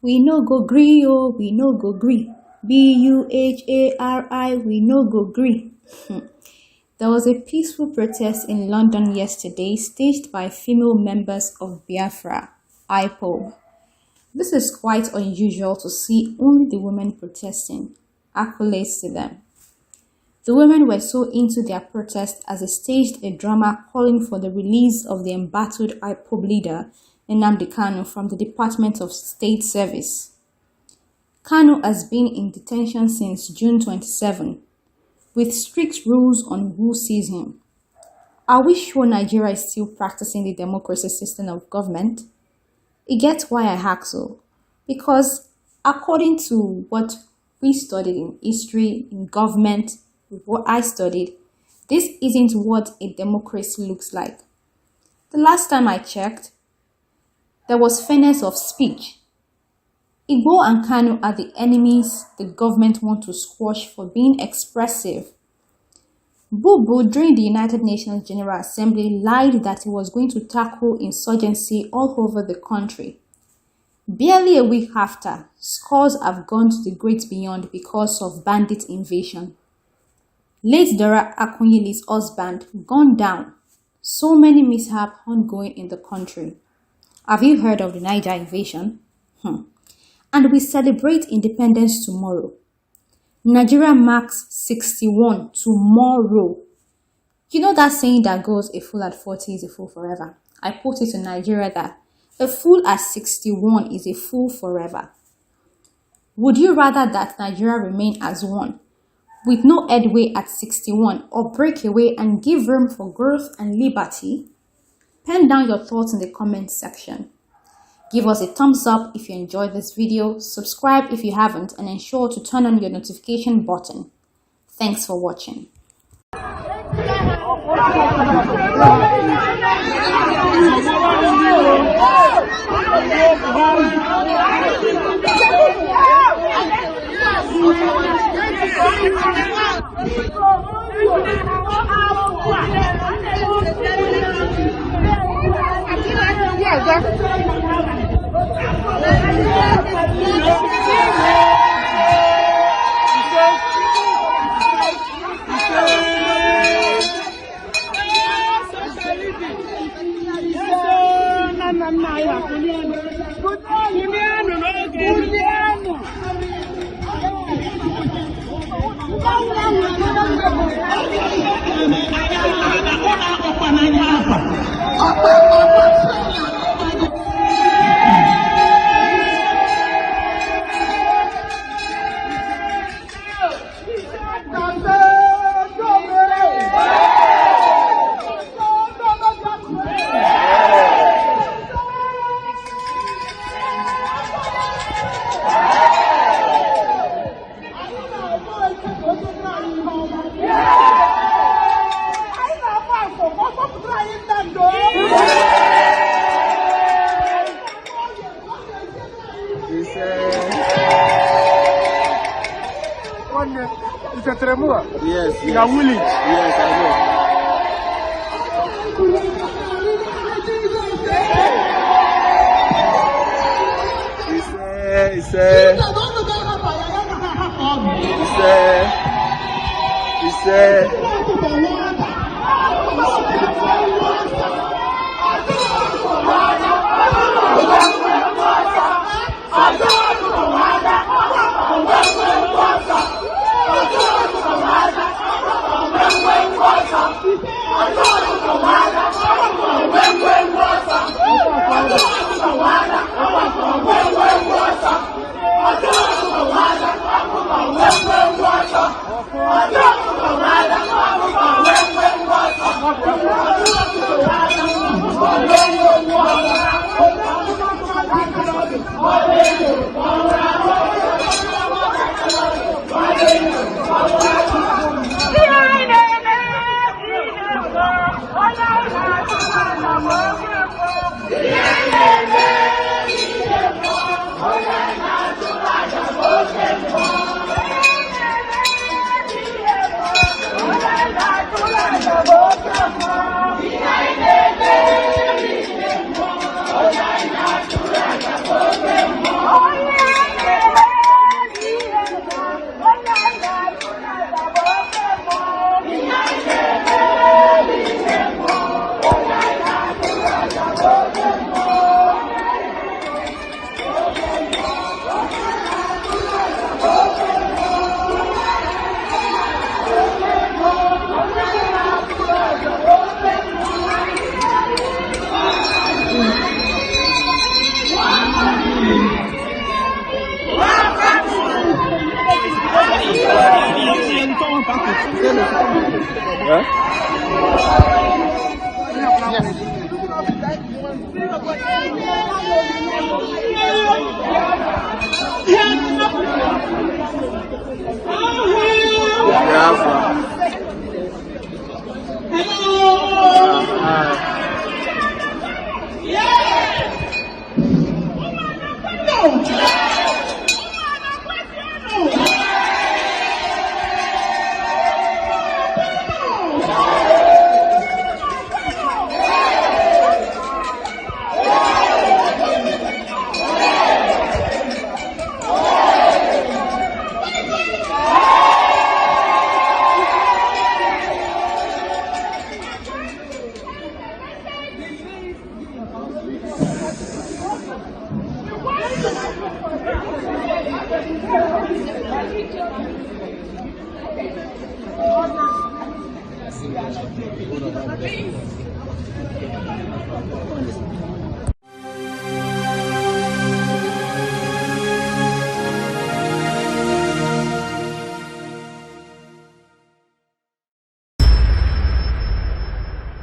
We no go gree, oh, we no go gree. Buhari, we no go gree. There was a peaceful protest in London yesterday staged by female members of Biafra, IPOB. This is quite unusual to see only the women protesting. Accolades to them. The women were so into their protest as they staged a drama calling for the release of the embattled IPOB leader, Nnamdi Kanu, from the Department of State Service. Kanu has been in detention since June 27, with strict rules on who sees him. Are we sure Nigeria is still practicing the democracy system of government? It gets why I ask so, because according to what we studied in history, in government, what I studied, this isn't what a democracy looks like. The last time I checked, there was fairness of speech. Igbo and Kanu are the enemies the government want to squash for being expressive. Bubu, during the United Nations General Assembly, lied that he was going to tackle insurgency all over the country. Barely a week after, scores have gone to the great beyond because of bandit invasion. Late Dora Akunyili's husband gone down. So many mishaps ongoing in the country. Have you heard of the Niger invasion? And we celebrate independence tomorrow. Nigeria marks 61 tomorrow. You know that saying that goes, a fool at 40 is a fool forever. I put it in Nigeria that a fool at 61 is a fool forever. Would you rather that Nigeria remain as one, with no headway at 61, or break away and give room for growth and liberty? Pen down your thoughts in the comment section. Give us a thumbs up if you enjoyed this video, subscribe if you haven't, and ensure to turn on your notification button. Thanks for watching. It's a tremor. Yes. You are willing. Yes, I know. He said,